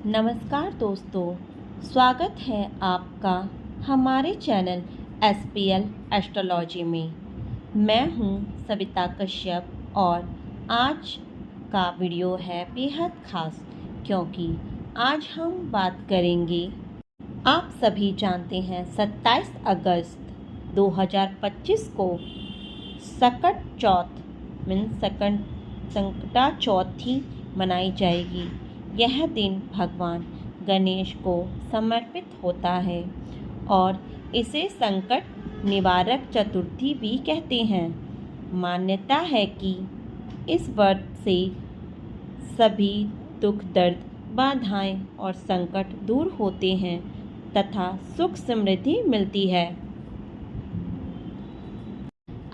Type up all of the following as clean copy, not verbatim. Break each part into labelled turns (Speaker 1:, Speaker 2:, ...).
Speaker 1: नमस्कार दोस्तों, स्वागत है आपका हमारे चैनल SPL एस्ट्रोलॉजी में। मैं हूं सविता कश्यप और आज का वीडियो है बेहद खास क्योंकि आज हम बात करेंगे। आप सभी जानते हैं 27 अगस्त 2025 को सकट चौथ संकटा चौथी मनाई जाएगी। यह दिन भगवान गणेश को समर्पित होता है और इसे संकट निवारक चतुर्थी भी कहते हैं। मान्यता है कि इस व्रत से सभी दुख दर्द बाधाएं और संकट दूर होते हैं तथा सुख समृद्धि मिलती है।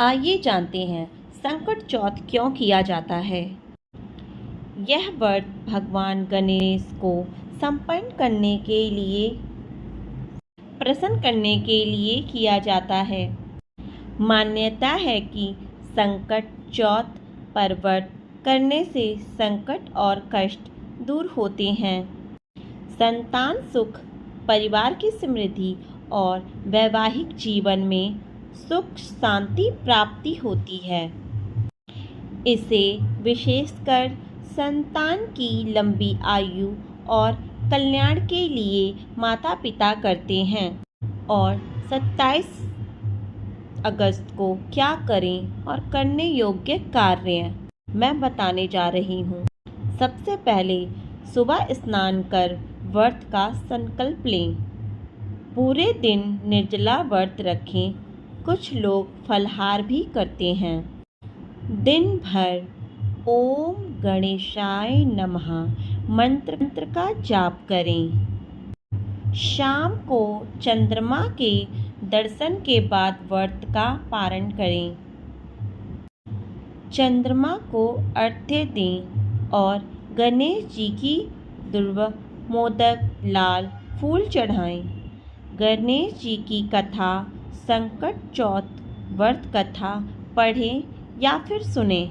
Speaker 1: आइए जानते हैं संकट चौथ क्यों किया जाता है। यह व्रत भगवान गणेश को प्रसन्न करने के लिए किया जाता है। मान्यता है कि संकट चौथ पर व्रत करने से संकट और कष्ट दूर होते हैं। संतान सुख, परिवार की समृद्धि और वैवाहिक जीवन में सुख शांति प्राप्ति होती है। इसे विशेषकर संतान की लंबी आयु और कल्याण के लिए माता पिता करते हैं। और 27 अगस्त को क्या करें और करने योग्य कार्य मैं बताने जा रही हूँ। सबसे पहले सुबह स्नान कर व्रत का संकल्प लें। पूरे दिन निर्जला व्रत रखें। कुछ लोग फलाहार भी करते हैं। दिन भर ओम गणेशाय नमः मंत्र का जाप करें। शाम को चंद्रमा के दर्शन के बाद व्रत का पारण करें। चंद्रमा को अर्घ्य दें और गणेश जी की दुर्वा मोदक लाल फूल चढ़ाएं। गणेश जी की कथा संकट चौथ व्रत कथा पढ़ें या फिर सुनें।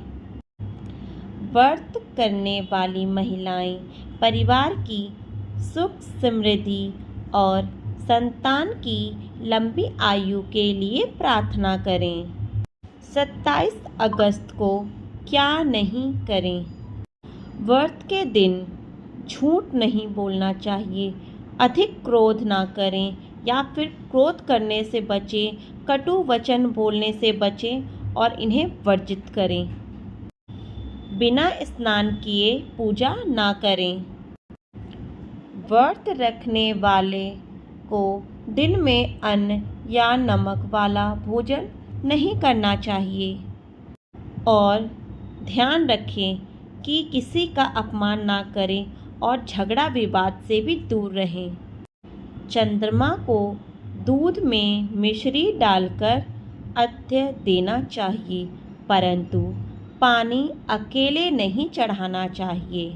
Speaker 1: व्रत करने वाली महिलाएं परिवार की सुख समृद्धि और संतान की लंबी आयु के लिए प्रार्थना करें। 27 अगस्त को क्या नहीं करें। व्रत के दिन झूठ नहीं बोलना चाहिए। अधिक क्रोध ना करें या फिर क्रोध करने से बचें। कटु वचन बोलने से बचें और इन्हें वर्जित करें। बिना स्नान किए पूजा ना करें। व्रत रखने वाले को दिन में अन्न या नमक वाला भोजन नहीं करना चाहिए। और ध्यान रखें कि किसी का अपमान ना करें और झगड़ा विवाद से भी दूर रहें। चंद्रमा को दूध में मिश्री डालकर अर्घ्य देना चाहिए, परंतु पानी अकेले नहीं चढ़ाना चाहिए।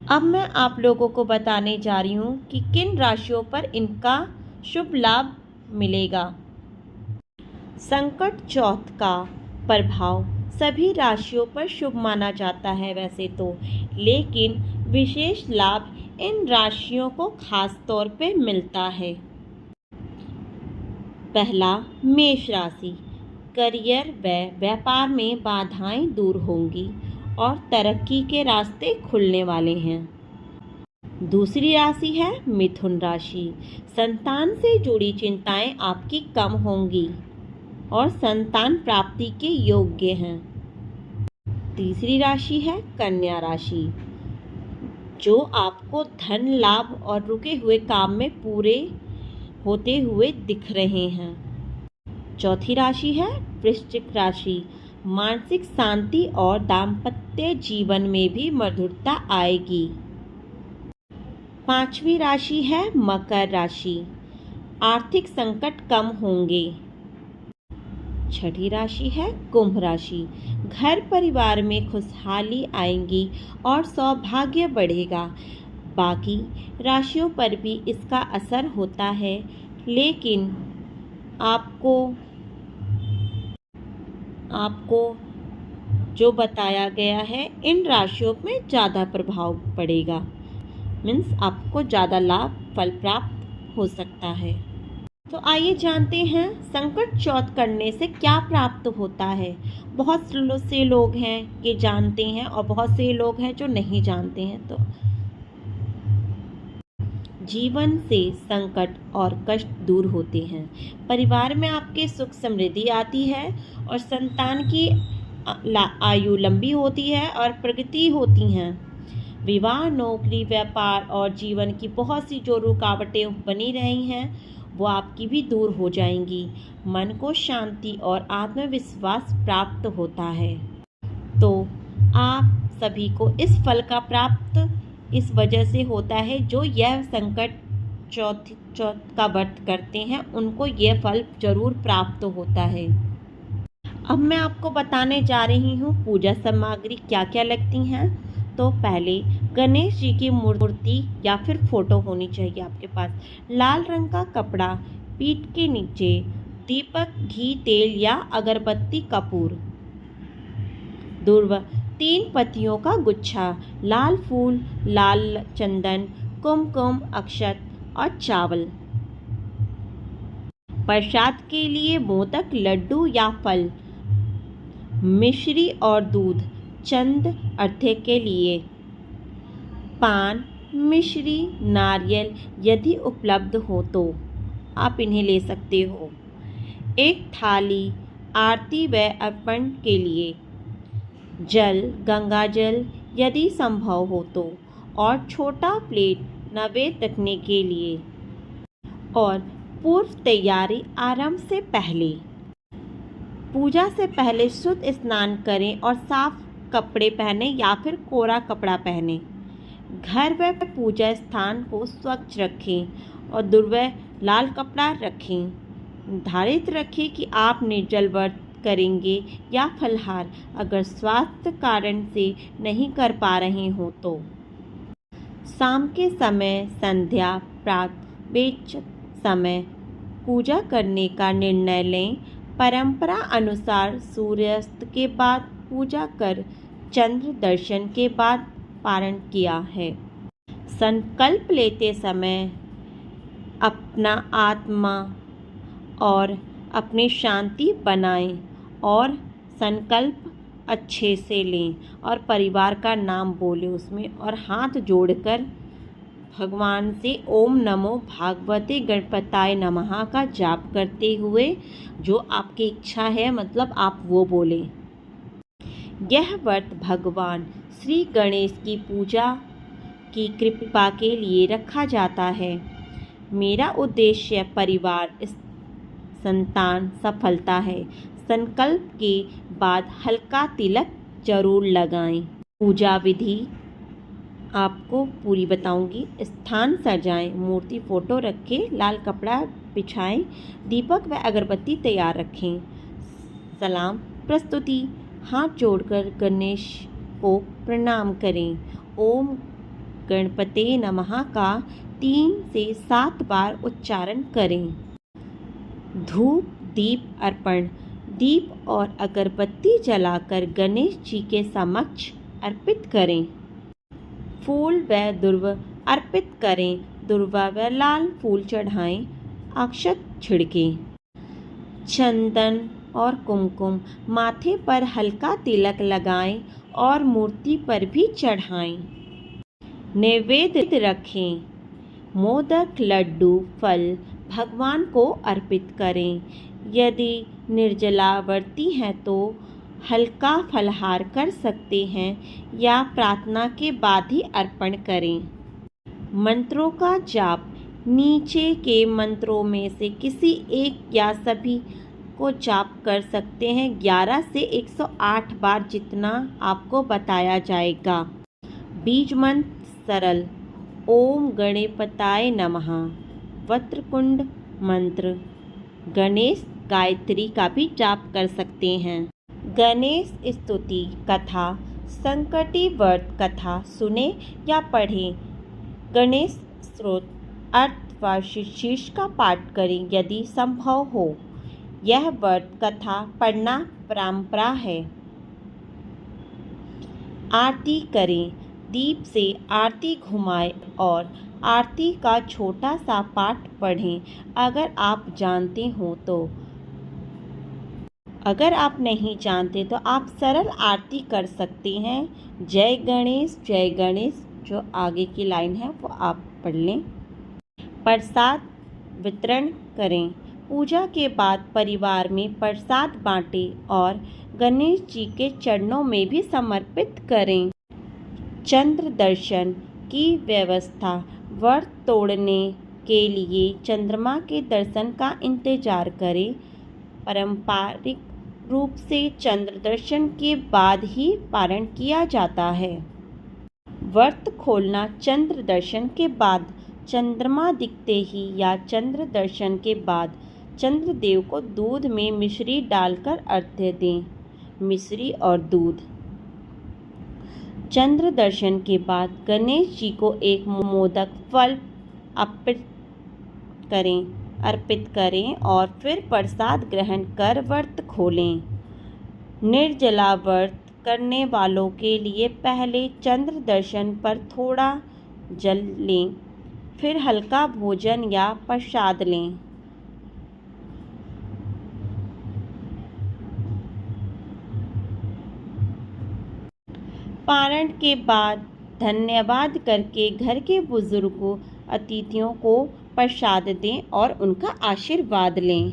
Speaker 1: अब मैं आप लोगों को बताने जा रही हूँ कि किन राशियों पर इनका शुभ लाभ मिलेगा। संकट चौथ का प्रभाव सभी राशियों पर शुभ माना जाता है वैसे तो, लेकिन विशेष लाभ इन राशियों को खास तौर पे मिलता है। पहला, मेष राशि। करियर व व्यापार में बाधाएं दूर होंगी और तरक्की के रास्ते खुलने वाले हैं। दूसरी राशि है मिथुन राशि। संतान से जुड़ी चिंताएं आपकी कम होंगी और संतान प्राप्ति के योग्य हैं। तीसरी राशि है कन्या राशि, जो आपको धन लाभ और रुके हुए काम में पूरे होते हुए दिख रहे हैं। चौथी राशि है वृश्चिक राशि। मानसिक शांति और दाम्पत्य जीवन में भी मधुरता आएगी। पांचवी राशि है मकर राशि। आर्थिक संकट कम होंगे। छठी राशि है कुंभ राशि। घर परिवार में खुशहाली आएंगी और सौभाग्य बढ़ेगा। बाकी राशियों पर भी इसका असर होता है, लेकिन आपको जो बताया गया है इन राशियों में ज़्यादा प्रभाव पड़ेगा। मीन्स आपको ज़्यादा लाभ फल प्राप्त हो सकता है। तो आइए जानते हैं संकट चौथ करने से क्या प्राप्त होता है। बहुत से लोग हैं कि जानते हैं और बहुत से लोग हैं जो नहीं जानते हैं। तो जीवन से संकट और कष्ट दूर होते हैं, परिवार में आपके सुख समृद्धि आती है और संतान की आयु लंबी होती है और प्रगति होती हैं। विवाह, नौकरी, व्यापार और जीवन की बहुत सी जो रुकावटें बनी रही हैं वो आपकी भी दूर हो जाएंगी। मन को शांति और आत्मविश्वास प्राप्त होता है। तो आप सभी को इस फल का प्राप्त इस वजह से होता है जो यह संकट चौथ का व्रत करते हैं उनको यह फल जरूर प्राप्त होता है। अब मैं आपको बताने जा रही हूँ पूजा सामग्री क्या क्या लगती हैं। तो पहले गणेश जी की मूर्ति या फिर फोटो होनी चाहिए आपके पास। लाल रंग का कपड़ा, पीठ के नीचे दीपक, घी, तेल या अगरबत्ती, कपूर, दूर्वा, 3 पत्तियों का गुच्छा, लाल फूल, लाल चंदन, कुमकुम, अक्षत और चावल। प्रसाद के लिए मोदक, लड्डू या फल, मिश्री और दूध। चंद अर्थे के लिए पान, मिश्री, नारियल यदि उपलब्ध हो तो आप इन्हें ले सकते हो। एक थाली आरती व अर्पण के लिए जल, गंगा जल यदि संभव हो तो, और छोटा प्लेट नैवेद्य रखने के लिए। और पूर्व तैयारी आरंभ से पहले, पूजा से पहले शुद्ध स्नान करें और साफ कपड़े पहने या फिर कोरा कपड़ा पहने। घर व पूजा स्थान को स्वच्छ रखें और दुर्वा लाल कपड़ा रखें। निर्धारित रखें कि आप निर्जल व्रत करेंगे या फलहार, अगर स्वास्थ्य कारण से नहीं कर पा रहे हो तो। शाम के समय संध्या प्रातः बेच समय पूजा करने का निर्णय लें। परंपरा अनुसार सूर्यास्त के बाद पूजा कर चंद्र दर्शन के बाद पारण किया है। संकल्प लेते समय अपना आत्मा और अपनी शांति बनाएं और संकल्प अच्छे से लें और परिवार का नाम बोलें उसमें, और हाथ जोड़कर भगवान से ओम नमो भागवते गणपताय नमः का जाप करते हुए जो आपकी इच्छा है मतलब आप वो बोलें। यह व्रत भगवान श्री गणेश की पूजा की कृपा के लिए रखा जाता है। मेरा उद्देश्य परिवार, संतान, सफलता है। संकल्प के बाद हल्का तिलक जरूर लगाएं। पूजा विधि आपको पूरी बताऊंगी। स्थान सजाएं, मूर्ति फोटो रखें, लाल कपड़ा बिछाएं, दीपक व अगरबत्ती तैयार रखें। सलाम प्रस्तुति, हाथ जोड़कर गणेश को प्रणाम करें। ओम गणपते नमः का 3 से 7 बार उच्चारण करें। धूप दीप अर्पण, दीप और अगरबत्ती जलाकर गणेश जी के समक्ष अर्पित करें। फूल व दुर्वा अर्पित करें, दुर्वा व लाल फूल चढ़ाएं, अक्षत छिड़कें। चंदन और कुमकुम माथे पर हल्का तिलक लगाएं और मूर्ति पर भी चढ़ाएं। नैवेद्य रखें, मोदक, लड्डू, फल भगवान को अर्पित करें। यदि निर्जलावर्ती हैं तो हल्का फलहार कर सकते हैं या प्रार्थना के बाद ही अर्पण करें। मंत्रों का जाप, नीचे के मंत्रों में से किसी एक या सभी को जाप कर सकते हैं। 11 से 108 बार जितना आपको बताया जाएगा। बीज मंत्र सरल, ओम गणपताय नमः। वक्रतुंड मंत्र, गणेश गायत्री का भी जाप कर सकते हैं। गणेश स्तुति कथा, संकटी व्रत कथा सुने या पढ़ें। गणेश स्तोत्र अर्थ व शीर्ष का पाठ करें यदि संभव हो। यह व्रत कथा पढ़ना परंपरा है। आरती करें, दीप से आरती घुमाएं और आरती का छोटा सा पाठ पढ़ें अगर आप जानते हो तो। अगर आप नहीं जानते तो आप सरल आरती कर सकते हैं। जय गणेश, जो आगे की लाइन है वो आप पढ़ लें। प्रसाद वितरण करें। पूजा के बाद परिवार में प्रसाद बांटें और गणेश जी के चरणों में भी समर्पित करें। चंद्र दर्शन की व्यवस्था। व्रत तोड़ने के लिए चंद्रमा के दर्शन का इंतजार करें। पारंपरिक रूप से चंद्र दर्शन के बाद ही पारण किया जाता है। व्रत खोलना। चंद्र दर्शन के बाद चंद्रमा दिखते ही या चंद्र दर्शन के बाद चंद्रदेव को दूध में मिश्री डालकर अर्घ्य दें। मिश्री और दूध। चंद्र दर्शन के बाद गणेश जी को एक मोदक फल अर्पित करें और फिर प्रसाद ग्रहण कर व्रत खोलें। निर्जला व्रत करने वालों के लिए पहले चंद्र दर्शन पर थोड़ा जल लें, फिर हल्का भोजन या प्रसाद लें। पारण के बाद धन्यवाद करके घर के बुजुर्गों अतिथियों को प्रसाद दें और उनका आशीर्वाद लें।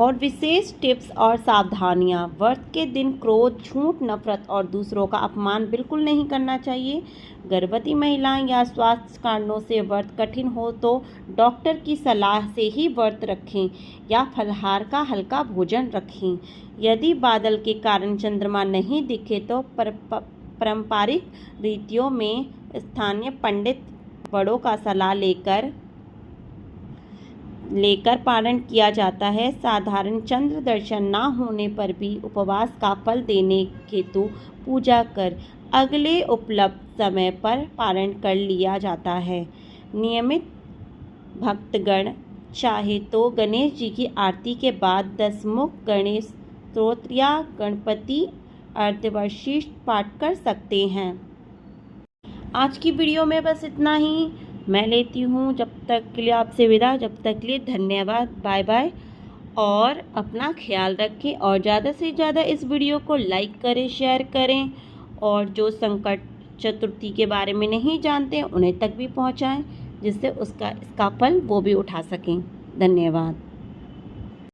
Speaker 1: और विशेष टिप्स और सावधानियां। व्रत के दिन क्रोध, झूठ, नफरत और दूसरों का अपमान बिल्कुल नहीं करना चाहिए। गर्भवती महिलाएं या स्वास्थ्य कारणों से व्रत कठिन हो तो डॉक्टर की सलाह से ही व्रत रखें या फलाहार का हल्का भोजन रखें। यदि बादल के कारण चंद्रमा नहीं दिखे तो पारंपरिक रीतियों में स्थानीय पंडित बड़ों का सलाह लेकर पारण किया जाता है। साधारण चंद्र दर्शन ना होने पर भी उपवास का फल देने हेतु पूजा कर अगले उपलब्ध समय पर पारण कर लिया जाता है। नियमित भक्तगण चाहे तो गणेश जी की आरती के बाद दशमुख गणेश स्तोत्र या गणपति अर्धवार्षिक पाठ कर सकते हैं। आज की वीडियो में बस इतना ही। मैं लेती हूँ जब तक के लिए आपसे विदा। जब तक के लिए धन्यवाद, बाय बाय। और अपना ख्याल रखें और ज़्यादा से ज़्यादा इस वीडियो को लाइक करें, शेयर करें और जो संकट चतुर्थी के बारे में नहीं जानते उन्हें तक भी पहुँचाएं, जिससे इसका फल वो भी उठा सकें। धन्यवाद।